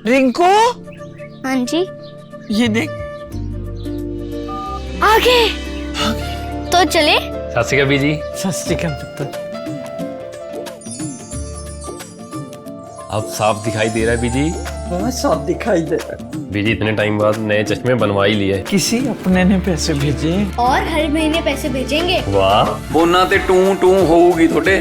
रिंकू, हाँ जी। ये देख। आगे तो चले। सत श्री अकाल बीजी। सत श्री अकाल पुत्र। अब साफ दिखाई दे रहा है बीजी। हाँ, साफ दिखाई दे रहा है। बीजी इतने टाइम बाद नए चश्मे बनवा ही लिए। किसी अपने ने पैसे भेजे और हर महीने पैसे भेजेंगे। वाह। बोना ते टू टू होगी थोड़े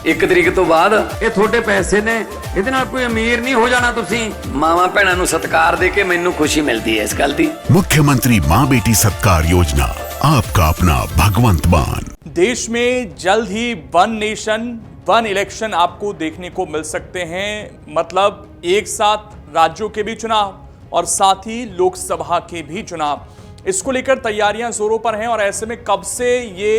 1 तरीक तो बाद ये थोड़े पैसे ने ਇਹਦੇ ਨਾਲ कोई अमीर नहीं हो जाना तुसी मावा भैणा ਨੂੰ सत्कार दे के मैनू खुशी मिलती है इस गल दी। मुख्यमंत्री माँ बेटी सत्कार योजना, आपका अपना भगवंत मान। देश में जल्द ही वन नेशन वन इलेक्शन आपको देखने को मिल सकते हैं। मतलब एक साथ राज्यों के भी चुनाव और साथ ही लोकसभा के भी चुनाव। इसको लेकर तैयारियां जोरों पर हैं और ऐसे में कब से ये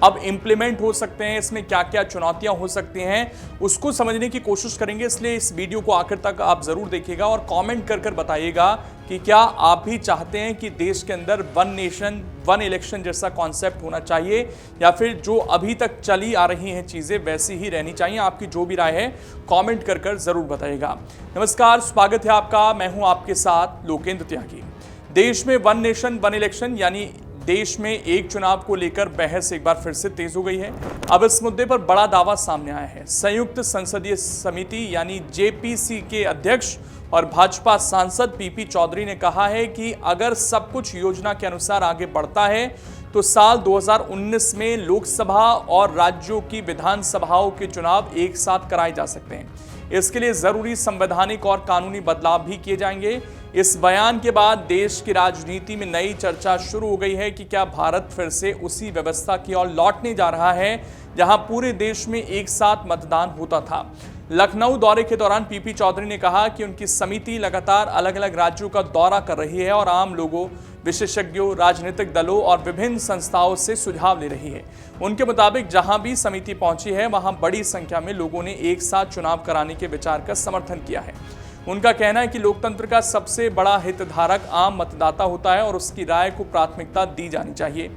अब इम्प्लीमेंट हो सकते हैं, इसमें क्या क्या चुनौतियां हो सकती हैं, उसको समझने की कोशिश करेंगे। इसलिए इस वीडियो को आखिर तक आप जरूर देखिएगा और कमेंट कर कर बताइएगा कि क्या आप भी चाहते हैं कि देश के अंदर वन नेशन वन इलेक्शन जैसा कॉन्सेप्ट होना चाहिए या फिर जो अभी तक चली आ रही हैं चीज़ें वैसी ही रहनी चाहिए। आपकी जो भी राय है कमेंट कर कर जरूर बताइएगा। नमस्कार, स्वागत है आपका। मैं हूं आपके साथ लोकेंद्र त्यागी। देश में वन नेशन वन इलेक्शन यानी देश में एक चुनाव को लेकर बहस एक बार फिर से तेज हो गई है। अब इस मुद्दे पर बड़ा दावा सामने आया है। संयुक्त संसदीय समिति यानी जेपीसी के अध्यक्ष और भाजपा सांसद पीपी चौधरी ने कहा है कि अगर सब कुछ योजना के अनुसार आगे बढ़ता है तो साल 2019 में लोकसभा और राज्यों की विधानसभाओं के चुनाव एक साथ कराए जा सकते हैं। इसके लिए जरूरी संवैधानिक और कानूनी बदलाव भी किए जाएंगे। इस बयान के बाद देश की राजनीति में नई चर्चा शुरू हो गई है कि क्या भारत फिर से उसी व्यवस्था की ओर लौटने जा रहा है जहां पूरे देश में एक साथ मतदान होता था। लखनऊ दौरे के दौरान पीपी चौधरी ने कहा कि उनकी समिति लगातार अलग अलग राज्यों का दौरा कर रही है और आम लोगों, विशेषज्ञों, राजनीतिक दलों और विभिन्न संस्थाओं से सुझाव ले रही है। उनके मुताबिक जहां भी समिति पहुंची है वहां बड़ी संख्या में लोगों ने एक साथ चुनाव कराने के विचार का समर्थन किया है। उनका कहना है कि लोकतंत्र का सबसे बड़ा हितधारक आम मतदाता होता है और उसकी राय को प्राथमिकता दी जानी चाहिए।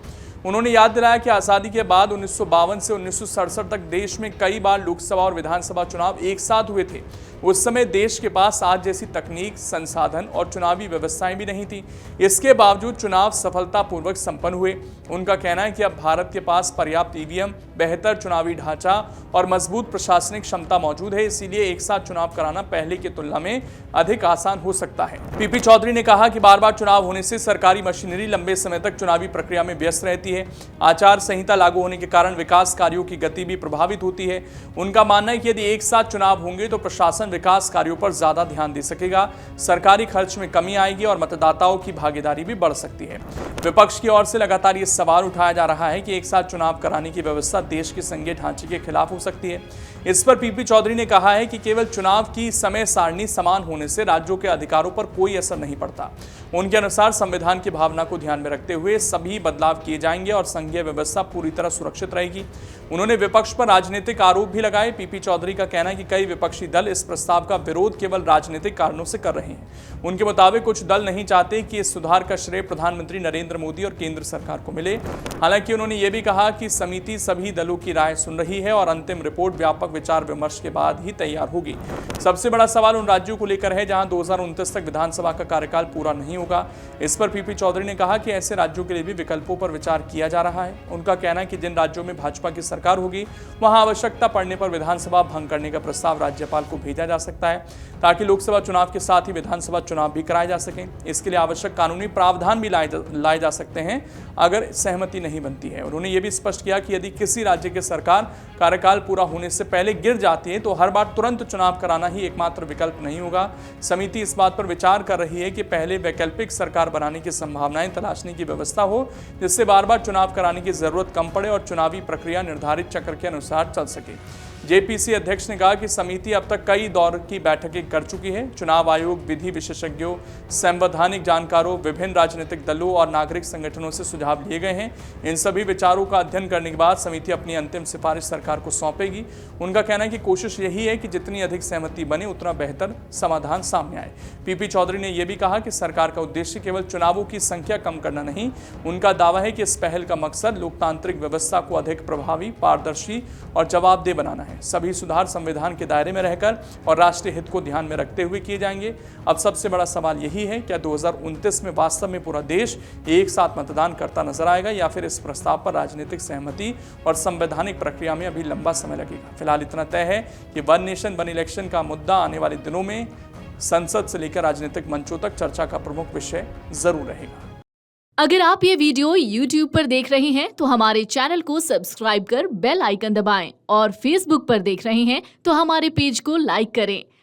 उन्होंने याद दिलाया कि आज़ादी के बाद 1952 से 1967 तक देश में कई बार लोकसभा और विधानसभा चुनाव एक साथ हुए थे। उस समय देश के पास आज जैसी तकनीक, संसाधन और चुनावी व्यवस्थाएं भी नहीं थी। इसके बावजूद चुनाव सफलतापूर्वक संपन्न हुए। उनका कहना है कि अब भारत के पास पर्याप्त ईवीएम, बेहतर चुनावी ढांचा और मजबूत प्रशासनिक क्षमता मौजूद है। इसीलिए एक साथ चुनाव कराना पहले की तुलना में अधिक आसान हो सकता है। पीपी चौधरी ने कहा कि बार बार चुनाव होने से सरकारी मशीनरी लंबे समय तक चुनावी प्रक्रिया में व्यस्त रहती है। आचार संहिता लागू होने के कारण विकास कार्यों की गति भी प्रभावित होती है। उनका मानना है कि यदि एक साथ चुनाव होंगे तो प्रशासन विकास कार्यों पर ज्यादा ध्यान दे सकेगा, सरकारी खर्च में कमी आएगी और मतदाताओं की भागीदारी भी बढ़ सकती है। विपक्ष की ओर से लगातार ये सवाल उठाया जा रहा है कि एक साथ चुनाव कराने की व्यवस्था देश के संघीय ढांचे के खिलाफ हो सकती है। इस पर पीपी चौधरी ने कहा है कि केवल चुनाव की समय सारणी समान होने से राज्यों के अधिकारों पर कोई असर नहीं पड़ता। उनके अनुसार संविधान की भावना को ध्यान में रखते हुए सभी बदलाव किए जाएंगे और संघीय व्यवस्था पूरी तरह सुरक्षित रहेगी। उन्होंने विपक्ष पर राजनीतिक आरोप भी लगाए। पीपी चौधरी का कहना है कि कई विपक्षी दल इस प्रस्ताव का विरोध केवल राजनीतिक कारणों से कर रहे हैं। उनके मुताबिक कुछ दल नहीं चाहते कि इस सुधार का श्रेय प्रधानमंत्री नरेंद्र मोदी और केंद्र सरकार को मिले। हालांकि उन्होंने ये भी कहा कि समिति सभी दलों की राय सुन रही है और अंतिम रिपोर्ट व्यापक विचार विमर्श के बाद ही तैयार होगी। सबसे बड़ा सवाल उन राज्यों को लेकर है जहां 2029 तक विधानसभा का कार्यकाल पूरा नहीं होगा। इस पर पीपी चौधरी ने कहा कि ऐसे राज्यों के लिए भी विकल्पों पर विचार किया जा रहा है। उनका कहना है कि जिन राज्यों में भाजपा की सरकार होगी वहां आवश्यकता पड़ने पर विधानसभा भंग करने का प्रस्ताव राज्यपाल को भेजा जा सकता है ताकि लोकसभा चुनाव के साथ ही विधानसभा चुनाव भी कराए जा सकें। इसके लिए आवश्यक कानूनी प्रावधान भी लाए जा सकते हैं अगर सहमति नहीं बनती है। उन्होंने ये भी स्पष्ट किया कि यदि किसी राज्य की सरकार कार्यकाल पूरा होने से पहले गिर जाती है तो हर बार तुरंत चुनाव कराना ही एकमात्र विकल्प नहीं होगा। समिति इस बात पर विचार कर रही है कि पहले वैकल्पिक सरकार बनाने की संभावनाएं तलाशने की व्यवस्था हो जिससे बार बार चुनाव कराने की जरूरत कम पड़े और चुनावी प्रक्रिया निर्धारित चक्र के अनुसार चल सके। जेपीसी अध्यक्ष ने कहा कि समिति अब तक कई दौर की बैठकें कर चुकी है। चुनाव आयोग, विधि विशेषज्ञों, संवैधानिक जानकारों, विभिन्न राजनीतिक दलों और नागरिक संगठनों से सुझाव लिए गए हैं। इन सभी विचारों का अध्ययन करने के बाद समिति अपनी अंतिम सिफारिश सरकार को सौंपेगी। उनका कहना है कि कोशिश यही है कि जितनी अधिक सहमति बने उतना बेहतर समाधान सामने आए। पीपी चौधरी ने यह भी कहा कि सरकार का उद्देश्य केवल चुनावों की संख्या कम करना नहीं, उनका दावा है कि इस पहल का मकसद लोकतांत्रिक व्यवस्था को अधिक प्रभावी, पारदर्शी और जवाबदेह बनाना है। हैं। सभी सुधार संविधान के दायरे में रहकर और राष्ट्रीय हित को ध्यान में रखते हुए किए जाएंगे। अब सबसे बड़ा सवाल यही है, क्या 2029 में वास्तव में पूरा देश एक साथ मतदान करता नजर आएगा या फिर इस प्रस्ताव पर राजनीतिक सहमति और संवैधानिक प्रक्रिया में अभी लंबा समय लगेगा। फिलहाल इतना तय है कि वन नेशन वन इलेक्शन का मुद्दा आने वाले दिनों में संसद से लेकर राजनीतिक मंचों तक चर्चा का प्रमुख विषय जरूर रहेगा। अगर आप ये वीडियो YouTube पर देख रहे हैं तो हमारे चैनल को सब्सक्राइब कर बेल आइकन दबाएं और Facebook पर देख रहे हैं तो हमारे पेज को लाइक करें।